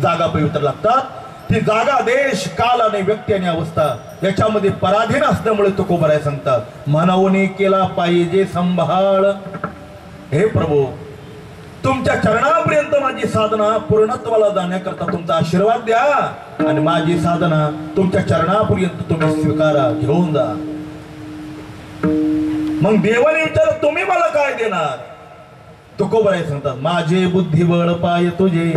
जागा पवित्र लागतात। ती जागा देश काल आणि व्यक्ती आणि अवस्था याच्यामध्ये पराधीन असल्यामुळे तुकोबराय सांगतात मानवने केला पाहिजे संभाळ। हे प्रभू तुमच्या चरणापर्यंत माझी साधना पूर्णत्वाला जाण्याकरता तुमचा आशीर्वाद द्या आणि माझी साधना तुमच्या चरणापर्यंत तुम्ही स्वीकारा घेऊन जा। मग देवाने विचार तुम्ही मला काय देणार? तुकोबराय सांगतात माझे बुद्धिबळ पाय तुझे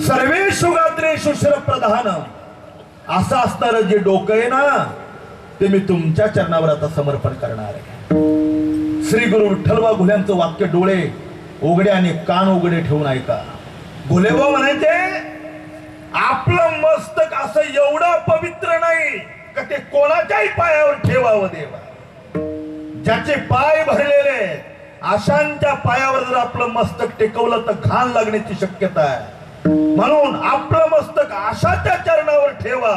सर्वेषु गात्रेषु शिरप्रधान। असं असणार जे डोकं आहे ना ते मी तुमच्या चरणावर आता समर्पण करणार आहे। श्री गुरु विठ्ठलबा घुल्यांचं वाक्य डोळे उघडे आणि कान उघडे ठेवून ऐका। घुलेबा म्हणायचे आपलं मस्तक असं एवढं पवित्र नाही का ते कोणाच्याही पायावर ठेवावं देवा। ज्याचे पाय भरलेले अशांच्या पायावर जर आपलं मस्तक टेकवलं तर घाण लागण्याची शक्यता आहे। म्हणून आपलं मस्तक आशाच्या चरणावर ठेवा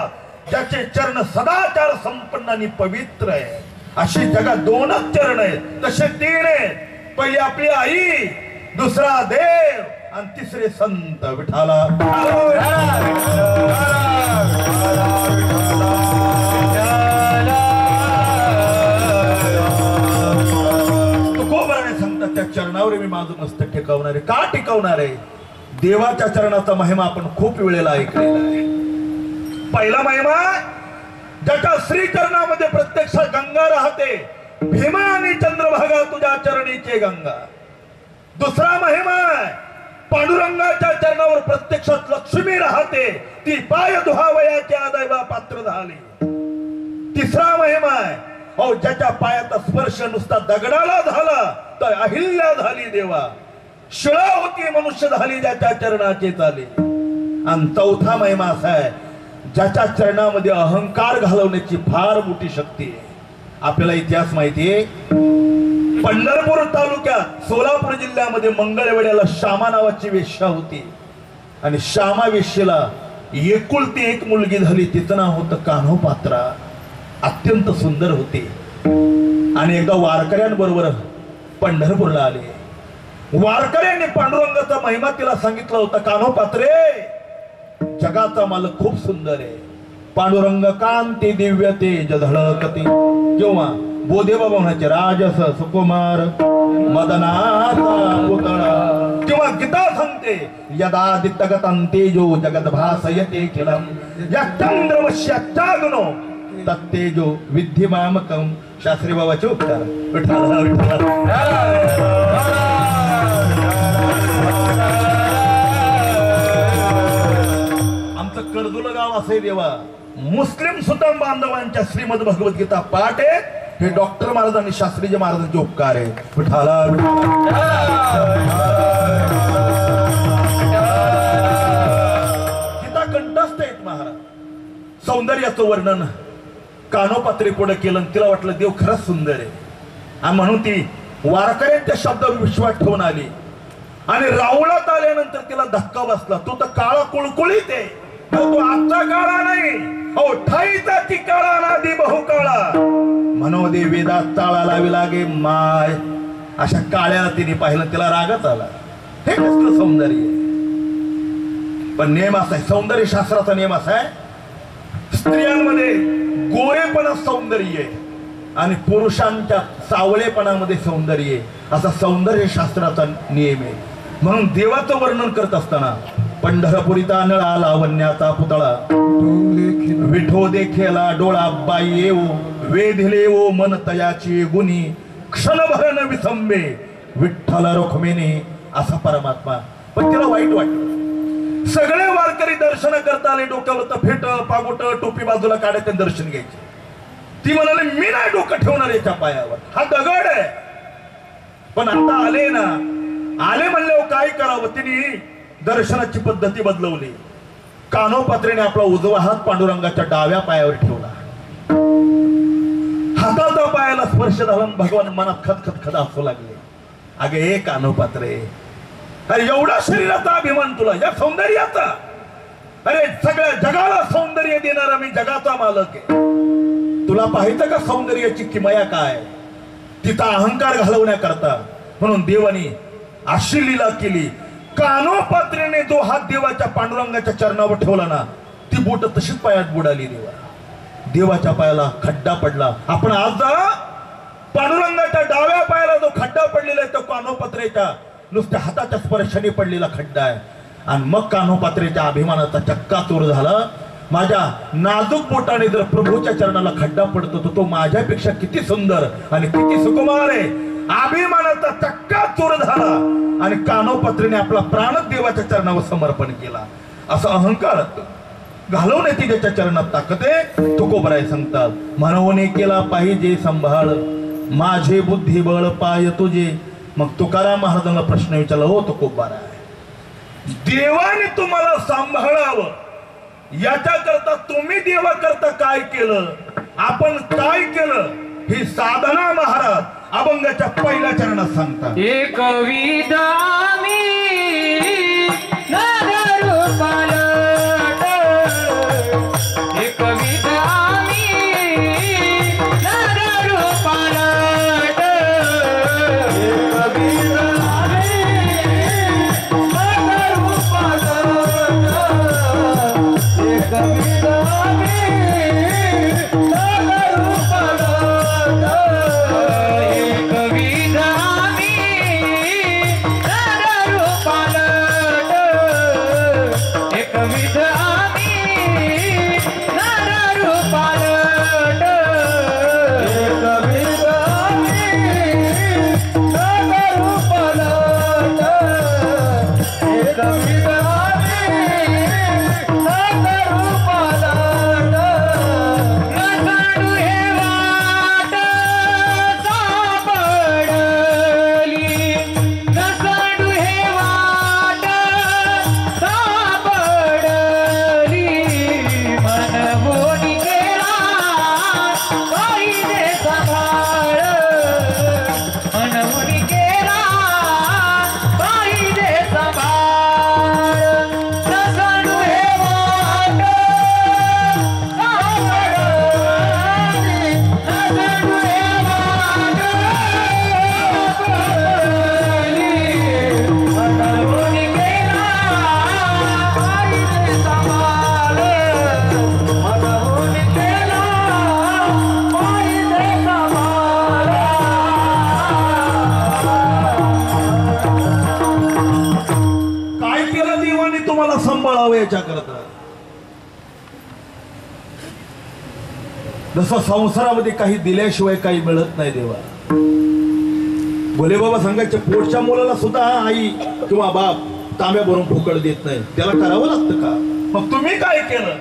ज्याचे चरण सदाचार संपन्न आणि पवित्र आहे। अशी जगात दोनच चरण आहेत तसे तीन आहेत। पहिली आपली आई, दुसरा देव आणि तिसरे संत विठाला। तुकोबराने सांगतात त्या चरणावर मी माझं मस्तक टेकवणार आहे। का टेकवणार आहे? देवाच्या चरणाचा महिमा आपण खूप वेळेला ऐकलेला आहे। पहिला महिमा ज्याच्या श्री चरणामध्ये प्रत्यक्षात गंगा राहते, भीमा आणि चंद्रभागा तुझ्या चरणीचे गंगा। दुसरा महिमा पांडुरंगाच्या चरणावर प्रत्यक्षात लक्ष्मी राहते, ती पाय धुवावयाच्या दैवा पात्र झाली। तिसरा महिमा अहो ज्याच्या पायाचा स्पर्श नुसता दगडाला झाला तर अहिल्या झाली देवा, शिळा होती मनुष्य झाली ज्याच्या चरणाचे चाले। आणि चौथा महिमा असा आहे ज्याच्या चरणामध्ये अहंकार घालवण्याची फार मोठी शक्ती आहे। आपल्याला इतिहास माहिती आहे पंढरपूर तालुक्यात सोलापूर जिल्ह्यामध्ये मंगळवेड्याला श्यामा नावाची वेश्या होती आणि श्यामा वेश्येला एकुलती एक मुलगी झाली, तिचं नाव होतं कान्होपात्रा। अत्यंत सुंदर होती आणि एकदा वारकऱ्यांबरोबर पंढरपूरला आले। वारकऱ्यांनी पांडुरंगाचा महिमा तिला सांगितला होता, कान्होपात्रे जगाचा मालक खूप सुंदर आहे, पांडुरंग कांती दिव्य तेज झळकते। जेव्हा बोधेबाबा म्हणायचे राजस सुकुमार मदनाचा पुतळा, किंवा गीता सांगते यदादित्यगतं तेजो जगद भासयते खिलम या चंद्रवश्याचागुनो तत्तेजो विद्धिमामकं। शास्त्री बाबाचे उपचार विठ्ठल विठ्ठल। आमचं कर्दुला गाव असे देवा मुस्लिम सुतम बांधवांच्या श्रीमद भगवद्गीता पाठ आहे। हे डॉक्टर महाराज आणि शास्त्रीजी महाराजांचे उपकार आहे। विठ्ठला गीता कंठस्थ आहेत महाराज। सौंदर्याचं वर्णन कान्होपात्रे पुढे केलं, तिला वाटलं देव खरंच सुंदर आहे आणि म्हणून ती वारकऱ्यांच्या शब्दावर विश्वास ठेवून आली आणि रावळात आल्यानंतर तिला धक्का बसला। तो तर काळा कुळकुळीत आहे, तो आजचा काळा नाही, हो ठाईचा ती काळा नादी बहुकाळा मनोदे वेदात ताळा लावी लागे माय। अशा काळ्याला तिने पाहिलं, तिला रागच आला। हे कसलं सौंदर्य आहे? पण नियम असा आहे, सौंदर्य शास्त्राचा नियम असा आहे स्त्रियांमध्ये गोरेपणा सौंदर्य आहे आणि पुरुषांच्या सावळेपणामध्ये सौंदर्य आहे, असा सौंदर्य शास्त्राचा नियम आहे। म्हणून देवाचं वर्णन करत असताना पंढरपुरीचा नळा लावण्याचा पुतळा विठो देखेला डोळा बाई येऊ वेधिले ओ मन तयाची गुणी क्षणभर न विसंबे विठ्ठल रुक्मिणी असा परमात्मा। पण तिला वाईट वाटलं। सगळे वारकरी दर्शन करता आले, डोक्यावर फेट पागोट टोपी बाजूला काढायचे दर्शन घ्यायचे। ती म्हणाली मी नाही डोकं ठेवणार याच्या पायावर, हा दगड आहे। पण आता आले ना, आले म्हणल्यावर काय करावं? तिने दर्शनाची पद्धती बदलवली। कान्होपात्रेने आपला उजवा हात पांडुरंगाच्या डाव्या पायावर ठेवला, हाताचा पायाला स्पर्श झाला, भगवान मनात खतखत हसू लागले। अगे हे कान्होपात्रे, अरे एवढा शरीराचा अभिमान तुला, या सौंदर्याचा? अरे सगळ्या जगाला सौंदर्य देणारा मी जगाचा मालक आहे। तुला पाहिजे का सौंदर्याची किमया काय? तिचा अहंकार घालवण्याकरता म्हणून देवानी अशी लीला केली। कानोपात्रीने जो हात देवाच्या पांडुरंगाच्या चरणावर ठेवला ना, ती बोट तशीच पायात बुडाली. देवाच्या पायाला खड्डा पडला. आपण आज पांडुरंगाच्या डाव्या पायाला जो खड्डा पडलेला आहे तो कानोपात्रेच्या नुसत्या हाताच्या स्पर्शाने पडलेला खड्डा आहे. आणि मग कानोपात्रेच्या अभिमानाचा चक्काचूर झाला. माझ्या नाजूक बोटाने जर प्रभूच्या चरणाला खड्डा पडतो तो माझ्यापेक्षा किती सुंदर आणि किती सुकुमार आहे. अभिमानाचा चक्काचूर झाला आणि कानोपात्रेने आपला प्राणच देवाच्या चरणावर समर्पण केला. असा अहंकार घालवण्याची ज्याच्या चरणात ताकद आहे तुकोबराय सांगतात, म्हणून केला पाहिजे संभाळ माझे बुद्धिबळ पाय तुझे. मग तुकाराम महाराजांना प्रश्न विचारला, हो तुकोबराय, देवाने तुम्हाला सांभाळावं याच्याकरता तुम्ही देवाकरता काय केलं, आपण काय केलं, ही साधना महाराज अभंगाच्या पहिल्या चरणात सांगतात. एक विधामी नररूपाल एक विधामी नररूपाल एक विधामी नररूपाल एक विधामी नररूपाल एक विधामी नररूपाल एक विधामी नररूपाल एक विधामी नररूपाल एक विधामी नररूपाल नसाडू हे वाट सापडली नसाडू हे वाट सापडली मनमोनी केला पाहिजे सांभाळ मनमोनी केला पाहिजे सांभाळ नसाडू हे वाट सापडली नसाडू हे वाट सापडली मनमोनी केला पाहिजे सांभाळ मनमोनी केला पाहिजे सांभाळ. काय केलं देवाने तुम्हाला सांभाळावं याच्याकरता. जसं संसारामध्ये काही दिल्याशिवाय काही मिळत नाही देवा. भोले बाबा सांगायचे पोटच्या मुलाला सुद्धा आई किंवा बाप तांब्या भरून फुकट देत नाही, त्याला करावं लागतं का. मग तुम्ही काय केलं.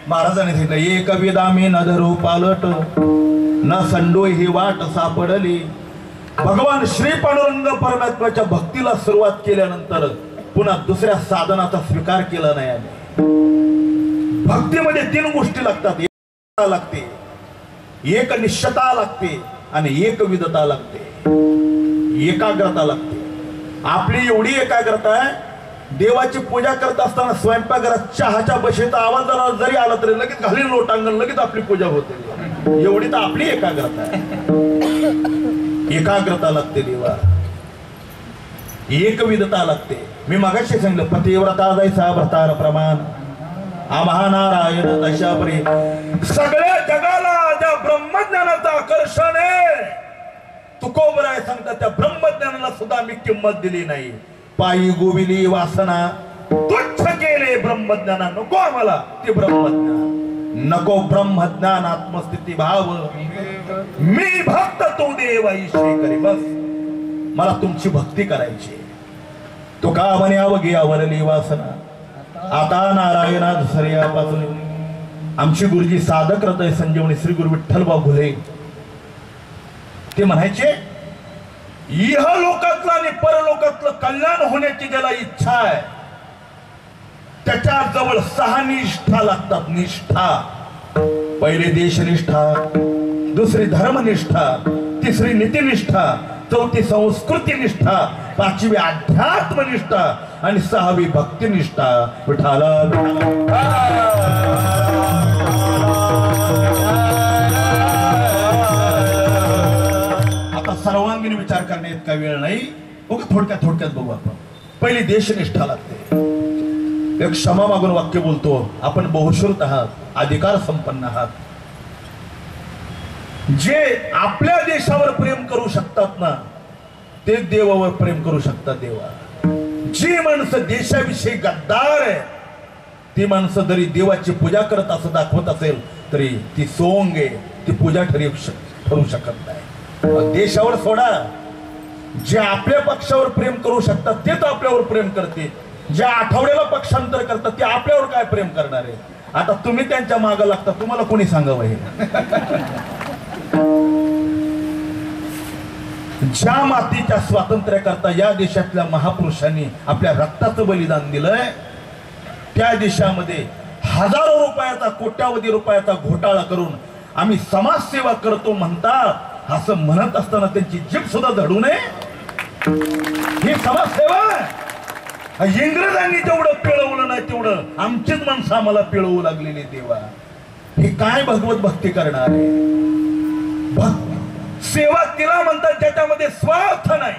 महाराजांनी सांगितलं, एक विदामी न धरू पालट न संडोय ही वाट सापडली. भगवान श्री पांडुरंग परमात्म्याच्या भक्तीला सुरुवात केल्यानंतर पुन्हा दुसऱ्या साधनाचा स्वीकार केला नाही. आम्ही भक्तीमध्ये 3 गोष्टी लागतात. एकता लागते, एक निष्ठता लागते आणि एक विधता लागते, एकाग्रता लागते. आपली एवढी एकाग्रता आहे, देवाची पूजा करत असताना स्वयंपाकघरात चहाच्या बशीचा आवाज जरी आला तरी लगेच घालील लोटांगण लगेच आपली पूजा होते. एवढी तर आपली एकाग्रता आहे. एकाग्रता लागते देवा, एक विधता लागते. मी मगाशी सांगितलं, पतिव्रता जैसा भ्रतार प्रमाण महानारायण तशा परी. सगळ्या जगाला ज्या ब्रह्मज्ञानाचं आकर्षण आहे तुकोबराय सांगतात, त्या ब्रह्मज्ञानाला सुद्धा मी किंमत दिली नाही. पायी गोविली वासना तुच्छ केले ब्रह्मज्ञाना. नको आम्हाला ते ब्रह्मज्ञान, नको ब्रह्मज्ञान आत्मस्थिती भाव. मी भक्त तू देव ईश्वरी करी. बस मला तुमची भक्ती करायची. तो का म्हणे अवघी आवरली वासना आता नारायणा दुसऱ्यापासून. आमची गुरुजी साधक हृदय संजीवनी श्री गुरु विठ्ठलभाऊ घुले ते म्हणायचे, इह लोकातलं आणि परलोकातलं कल्याण होण्याची ज्याला इच्छा आहे त्याच्या जवळ 6 निष्ठा लागतात. निष्ठा, पहिली देशनिष्ठा, दुसरी धर्मनिष्ठा, तिसरी नीतिनिष्ठा, चौथी संस्कृती निष्ठा, 5वी अध्यात्मनिष्ठा आणि 6वी भक्तिनिष्ठा. विठाला आता सर्वांगीण विचार करण्यात इतका वेळ नाही. थोडक्यात बघू आपण. पहिली देशनिष्ठा लागते. एक क्षमा मागून वाक्य बोलतो, आपण बहुश्रुत आहात, अधिकार संपन्न आहात. जे आपल्या देशावर प्रेम करू शकतात ना, ते देवावर प्रेम करू शकतात. देवा जी माणसं देशाविषयी गद्दार आहे, ती माणसं जरी देवाची पूजा करत असं दाखवत असेल तरी ती सोंग आहे, ती पूजा ठरू शकत नाही. देशावर सोडा, जे आपल्या पक्षावर प्रेम करू शकतात तेच आपल्यावर प्रेम करते. ज्या आठवड्याला पक्षांतर करतात ते आपल्यावर काय प्रेम करणार आहे. आता तुम्ही त्यांच्या मागं लागता, तुम्हाला कोणी सांगावं हे. ज्या मातीच्या स्वातंत्र्याकरता या देशातल्या महापुरुषांनी आपल्या रक्ताचं बलिदान दिलंय, त्या देशामध्ये हजारो रुपयाचा, कोट्यावधी रुपयाचा घोटाळा करून आम्ही समाजसेवा करतो म्हणतात. असं म्हणत असताना त्यांची जीभ सुद्धा धडू नये. ही समाजसेवा. इंग्रजांनी जेवढं पिळवलं नाही तेवढं आमचीच माणसं आम्हाला पिळवू लागलेली. देवा हे काय भगवत भक्ती करणार आहे. सेवा तिला म्हणतात ज्याच्यामध्ये स्वार्थ नाही,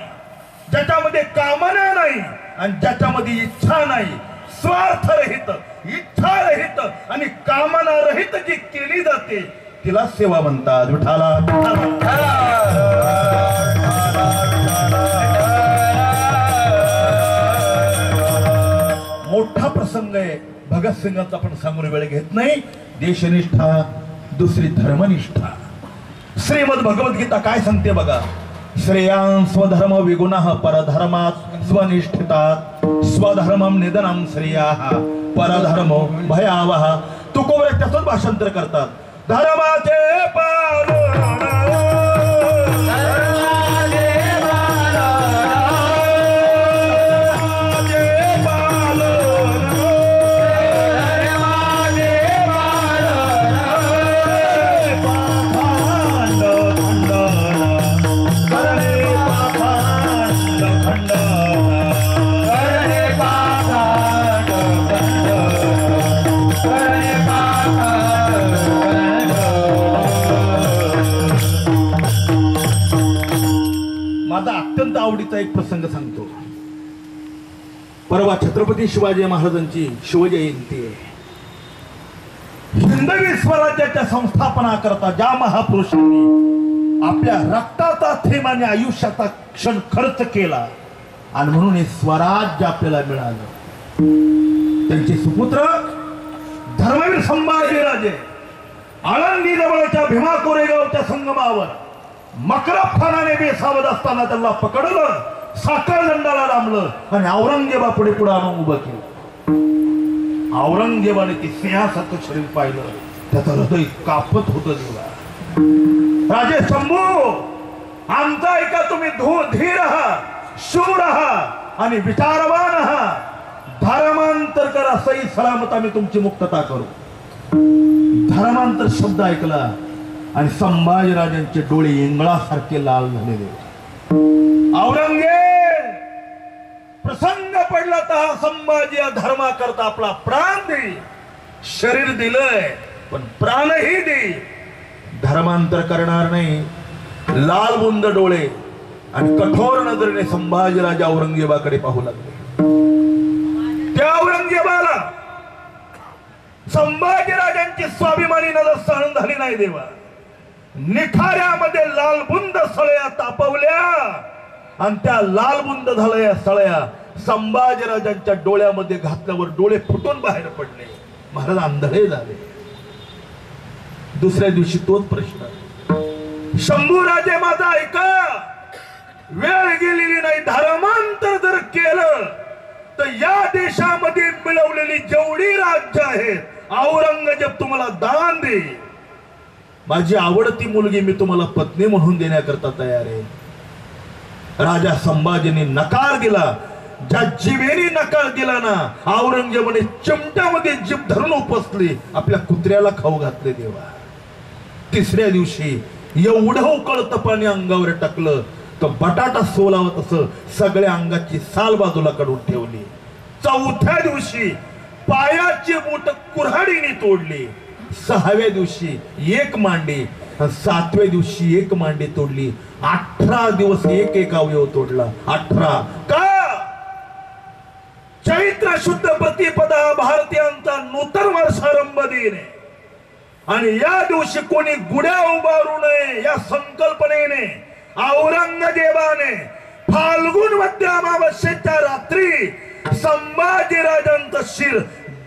ज्याच्यामध्ये कामना नाही आणि ज्याच्यामध्ये इच्छा नाही. स्वार्थ रहित, इच्छा रहित आणि कामना रहित जी केली जाते तिला सेवा म्हणतात. विठाला मोठा प्रसंग आहे भगतसिंगांचा, आपण सांगून वेळ घेत नाही. देशनिष्ठा, दुसरी धर्मनिष्ठा. श्रीमद भगवद्गीता काय सांगते बघा. श्रेयां स्वधर्म विगुणः परधर्मात् स्वनिष्ठितात् स्वधर्मं निधनं श्रेयाः परधर्मो भयावह. तुकोबर त्याचंच भाषांतर करतात. धर्माचे पालन, अत्यंत आवडीचा एक प्रसंग सांगतो. परवा छत्रपती शिवाजी महाराजांची शिवजयंती आहे. हिंदवी स्वराज्याच्या संस्थापनाकरता ज्या महापुरुषांनी आपल्या रक्ताचा थेंब आणि आयुष्याचा क्षण खर्च केला आणि म्हणून हे स्वराज्य आपल्याला मिळालं, त्यांचे सुपुत्र धर्मवीर संभाजीराजे आळंदी जवळच्या भीमा कोरेगावच्या संगमावर मकरब खानाने बेसावध असताना त्यांना पकडलं, साखर दंडाला रामलं आणि औरंगजेबापुढे पुढे आणून उभं केलं. औरंगजेबाने ते सिंहासनाचं शरीर पाहिलं, त्याचं हृदय कापत होतं. देवा राजे शंभू, आमचा ऐका, तुम्ही धीर आहात, शूर आहात आणि विचारवान आहात. धर्मांतर करा, सही सलामत आम्ही तुमची मुक्तता करू. धर्मांतर शब्द ऐकला आणि संभाजीराजांचे डोळे इंगळासारखे लाल झालेले. औरंगजेब प्रसंग पडला तर हा संभाजी धर्मा करता आपला प्राण दे. शरीर दिलंय पण प्राणही दे. धर्मांतर करणार नाही. लाल बुंद डोळे आणि कठोर नजरेने संभाजीराजा औरंगजेबाकडे पाहू लागले. त्या औरंगजेबाला संभाजीराजांची स्वाभिमानी नजर सहन झाली नाही. देवा निखाऱ्यामध्ये लालबुंद सळया तापवल्या आणि त्या लालबुंद झालेल्या सळया संभाजीराजांच्या डोळ्यामध्ये घातल्यावर डोळे फुटून बाहेर पडले. महाराज आंधळे झाले. दुसऱ्या दिवशी तोच प्रश्न, शंभूराजे माझा ऐका, वेळ गेलेली नाही. धर्मांतर जर केलं तर या देशामध्ये मिळवलेली जेवढी राज्य आहेत औरंगजेब तुम्हाला दान दे. माझी आवडती मुलगी मी तुम्हाला पत्नी म्हणून देण्याकरता तयार आहे. राजा संभाजीने नकार दिला. ज्या जिभेने नकार दिला ना, औरंगजेबाने चिमट्यामध्ये जीभ धरून उपसली, आपल्या कुत्र्याला खाऊ घातले. देवा तिसऱ्या दिवशी एवढं उकळतं पाणी अंगावर टाकलं तर बटाटा सोलावं तसं सगळ्या अंगाची साल बाजूला काढून ठेवली. चौथ्या दिवशी पायाची बोट कुऱ्हाडीने तोडली. सहाव्या दिवशी एक मांडी, सातव्या दिवशी एक मांडी तोडली. 18 दिवस एक एक अवयव तोडला. 18 का? शुद्ध प्रतिपदा भारतीयांचा नूतन वर्षारंभ दिन आहे आणि या दिवशी कोणी गुड्या उभारू नये या संकल्पनेने औरंगजेबाने फाल्गुन मध्य अमावस्येच्या रात्री संभाजीराजांचं शिर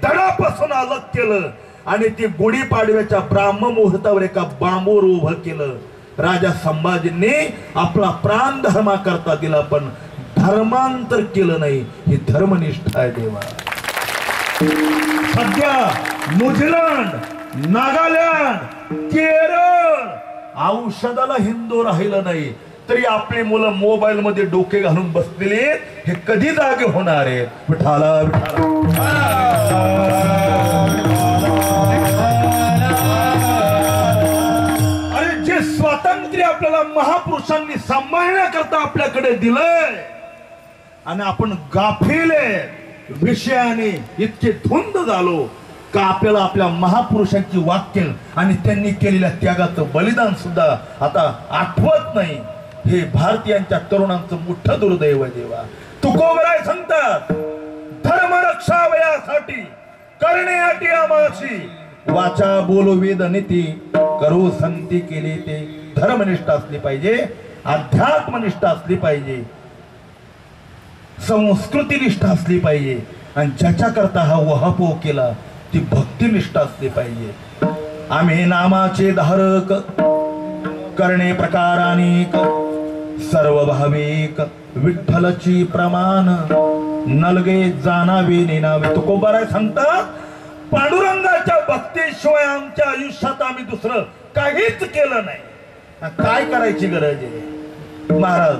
धडापासून अलग केलं आणि ती गुढीपाडव्याच्या ब्राह्म मुहूर्तावर एका बांबूवर उभं केलं. राजा संभाजींनी आपला प्राण धर्मा करता दिला पण धर्मांतर केलं नाही. ही धर्मनिष्ठा आहे देवा. सध्या न्यूझीलंड, नागालँड, केरळ औषधाला हिंदू राहिलं नाही तरी आपली मुलं मोबाईल मध्ये डोके घालून बसलेले हे कधी जागे होणार आहेत. विठाला अरे जे स्वातंत्र्य आपल्याला महापुरुषांनी सांभाळण्याकरता आपल्याकडे दिलंय आणि आपण गाफिले विषयाने इतके धुंद झालो का आपल्याला आपल्या महापुरुषांची वाक्य आणि त्यांनी केलेल्या त्यागाचं बलिदान सुद्धा आता आठवत नाही. हे भारतीयांच्या तरुणांचं मोठं दुर्दैव आहे देवा. तुकोबराय सांगतात धर्म रक्षावयासाठी करणे अटी आमाशी वाचा बोलो वेद नीती करू संती केली ते. धर्मनिष्ठा असली पाहिजे, अध्यात्मनिष्ठा असली पाहिजे, संस्कृतीनिष्ठा असली पाहिजे आणि ज्याच्याकरता हा वहापोह केला ती भक्तिनिष्ठा असली पाहिजे. आम्ही नामाचे धारक करणे प्रकार अनेक सर्व भाविक विठ्ठलची प्रमाण नलगे जाणावे नेनावे. तुकोबाराय सांगतात पांडुरंगाच्या भक्तीशिवाय आमच्या आयुष्यात आम्ही दुसरं काहीच केलं नाही. काय करायची गरज आहे महाराज.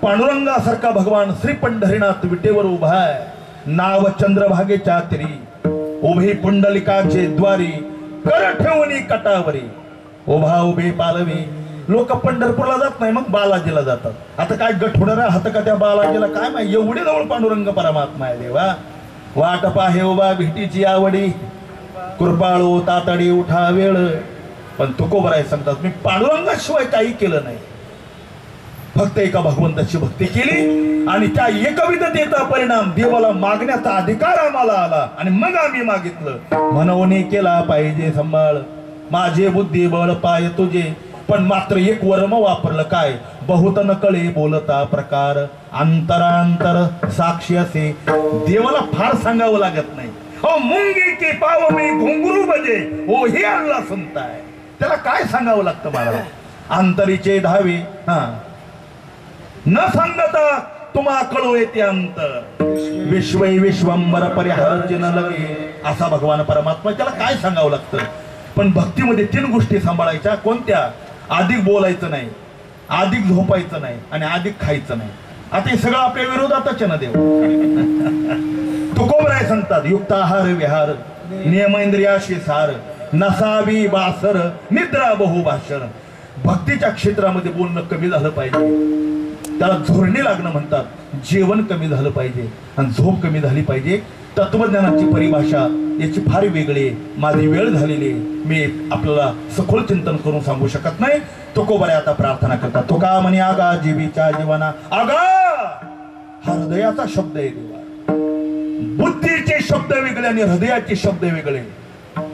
पांडुरंगासारखा भगवान श्री पंढरीनाथ विटेवर उभा आहे. नाव चंद्रभागेच्या तिरी उभे पुंडलिकाचे द्वारी कर ठेवणी कटावरी उभा उभे पालवी. लोक पंढरपूरला जात नाही मग बालाजीला जातात. आता काय गट होणार हात का त्या बालाजीला काय माहिती. एवढे जवळ पांडुरंग परमात्मा आहे देवा. वाट पाहे उभा भेटीची आवडी कृपाळू तातडी उठा वेळ. पण तुकोबराय सांगतात मी पांडुरंगाशिवाय काही केलं नाही. फक्त एका भगवंताची भक्ती केली आणि त्या एकविधतेचा परिणाम देवाला मागण्याचा अधिकार आम्हाला आला आणि मग आम्ही मागितलं. म्हणून केला पाहिजे सांभाळ माझे बुद्धी बळ पाय तुझे. पण मात्र एक वर्म वापरलं काय बहुत न कळे बोलता प्रकार अंतरांतर साक्षी असे. देवाला फार सांगावं लागत नाही. हो मुंगी की पाव मी घुंगरू बजे हो हे अल्ला सुनताय. त्याला काय सांगावं लागतं मला. अंतरीचे धावे हा न सांगता तुम्हा कळू येते अंतर विश्व विश्वंबर परिहार्य न लगे असा भगवान परमात्मा. त्याला काय सांगावं लागतं. पण भक्तीमध्ये 3 गोष्टी सांभाळायच्या. कोणत्या. अधिक बोलायचं नाही, अधिक झोपायचं नाही आणि अधिक खायचं नाही. आता हे सगळं आपल्या विरोधातच आहे ना देव. तुकोबराय सांगतात युक्त आहार विहार नियमेंद्रियाशी सार नसावी बासर निद्रा बहुभाषण. भक्तीच्या क्षेत्रामध्ये बोलणं कमी झालं पाहिजे. त्याला झोरणे लागणं म्हणतात. जेवण कमी झालं पाहिजे आणि झोप कमी झाली पाहिजे. तत्वज्ञानाची परिभाषा याची फार वेगळी. माझी वेळ झालेली मी आपल्याला सखोल चिंतन करून सांगू शकत नाही. तुकोबराय आता प्रार्थना करतात. तुका म्हणे आगा जीवीच्या जीवना. आगा हा हृदयाचा शब्द आहे देवा. बुद्धीचे शब्द वेगळे आणि हृदयाचे शब्द वेगळे.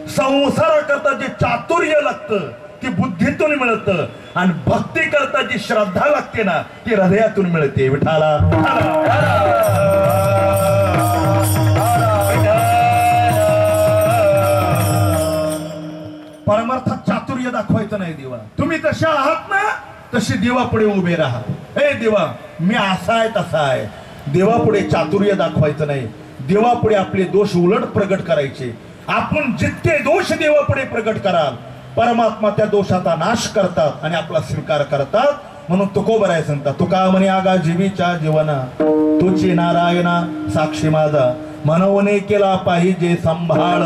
संसाराकरता जे चातुर्य लागतं ती बुद्धीतून मिळतं आणि भक्ती करता जी श्रद्धा लागते ना ती हृदयातून मिळते. विठाला परमार्थात चातुर्य दाखवायचं नाही देवा. तुम्ही तशा आहात ना तशी देवापुढे उभे राहा. हे देवा मी असा आहे तसा आहे. देवापुढे चातुर्य दाखवायचं नाही. देवापुढे आपले दोष उलट प्रगट करायचे. आपण जितके दोष देवापुढे प्रगट कराल परमात्मा त्या दोषाचा नाश करतात आणि आपला स्वीकार करतात. म्हणून तुकोबराय सांगतात तुका म्हणे आगा जीवीच्या जीवना तुझी नारायणा साक्षी माझा. म्हणून केला पाहिजे सांभाळ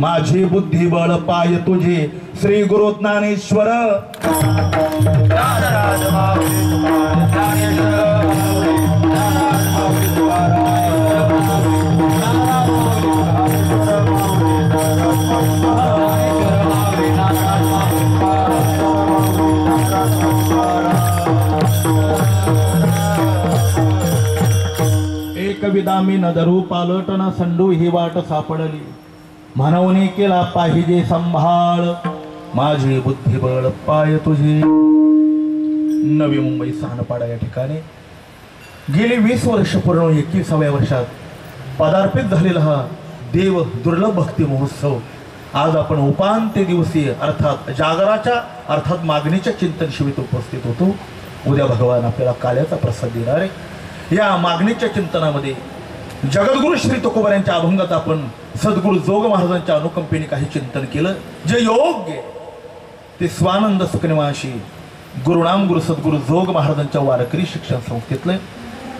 माझी बुद्धी बळ पाय तुझे. श्री गुरु ज्ञानेश्वर विदामी न धरू पालटना संडू ही वाट सापडली म्हणून केला पाहिजे संभाळ माझी बुद्धिबळ पाय तुझी. नवी मुंबई सानपाडा या ठिकाणी गेली 20 वर्ष पूर्ण 21व्या वर्षात पदार्पित झालेला हा देव दुर्लभ भक्ती महोत्सव आज आपण उपांत्य दिवसीय अर्थात जागराच्या अर्थात मागणीच्या चिंतन शिबिरात उपस्थित होतो. उद्या भगवान आपल्याला काल्याचा प्रसाद देणार आहे. या मागणीच्या चिंतनामध्ये जगद्गुरु श्री तुकोबार यांच्या अभंगात आपण सद्गुरु जोग महाराजांच्या अनुकंपेने काही चिंतन केलं. जे योग्य ते स्वानंद सुखनिवासी गुरुनाम गुरु सद्गुरु जोग महाराजांच्या वारकरी शिक्षण संस्थेतलं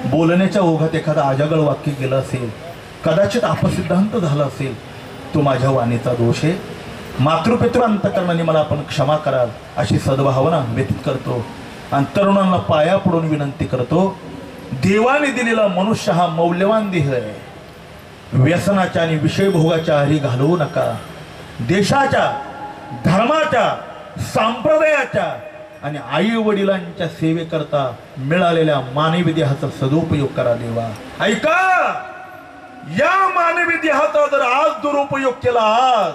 बोलण्याच्या ओघात एखादा अजागळ वाक्य गेलं असेल, कदाचित अपसिद्धांत झाला असेल, तो माझ्या वाणीचा दोष आहे. मातृपितृ अंतकरणाने मला आपण क्षमा कराल अशी सद्भावना व्यतीत करतो आणि तरुणांना पाया पडून विनंती करतो. देवाने दिलेला मनुष्य हा मौल्यवान देह आहे. व्यसनाच्या आणि विषयभोगाच्या आहारी घालवू नका. देशाच्या धर्माच्या संप्रदायाच्या आणि आई वडिलांच्या सेवेकरता मिळालेल्या मानवी देहाचा सदुपयोग करा. देवा ऐका, या मानवी देहाचा जर आज दुरुपयोग केला आज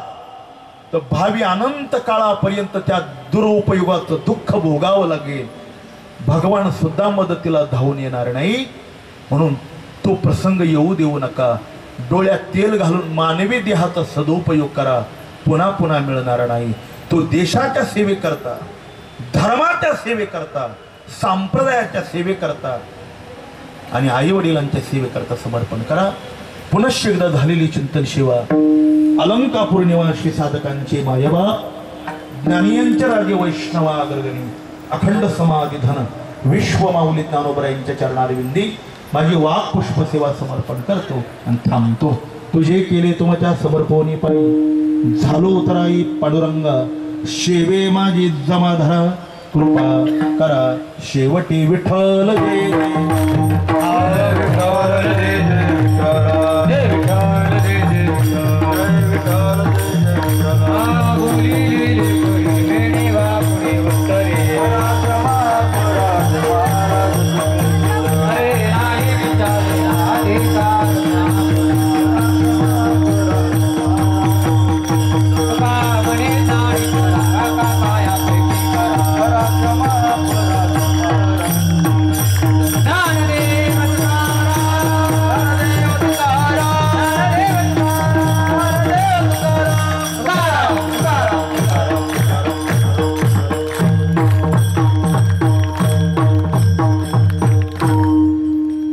तर भावी अनंत काळापर्यंत त्या दुरुपयोगाचं दुःख भोगावं लागेल. भगवान सुद्धा मदतीला धावून येणार नाही. म्हणून तो प्रसंग येऊ देऊ नका. डोळ्यात तेल घालून मानवी देहाचा सदुपयोग करा. पुन्हा पुन्हा मिळणार नाही. तो देशाच्या सेवेकरता, धर्माच्या सेवेकरता, संप्रदायाच्या सेवेकरता आणि आई वडिलांच्या सेवेकरता समर्पण करा. पुनश्च एकदा झालेली चिंतन सेवा अलंकापूर निवासी साधकांचे मायबा ज्ञानियांचे राजे वैष्णवा अग्रगणी अखंड समाधी धन विश्व माऊली ज्ञानोबरायांच्या चरणारविंदी माझी वाक पुष्प सेवा समर्पण करतो आणि थांबतो. तुझे केले तुमच्या समर्पणी पायी झालो उतराई पांडुरंगा शेवे माझी जमाधरा कृपा करा शेवटी विठ्ठल विठ्ठल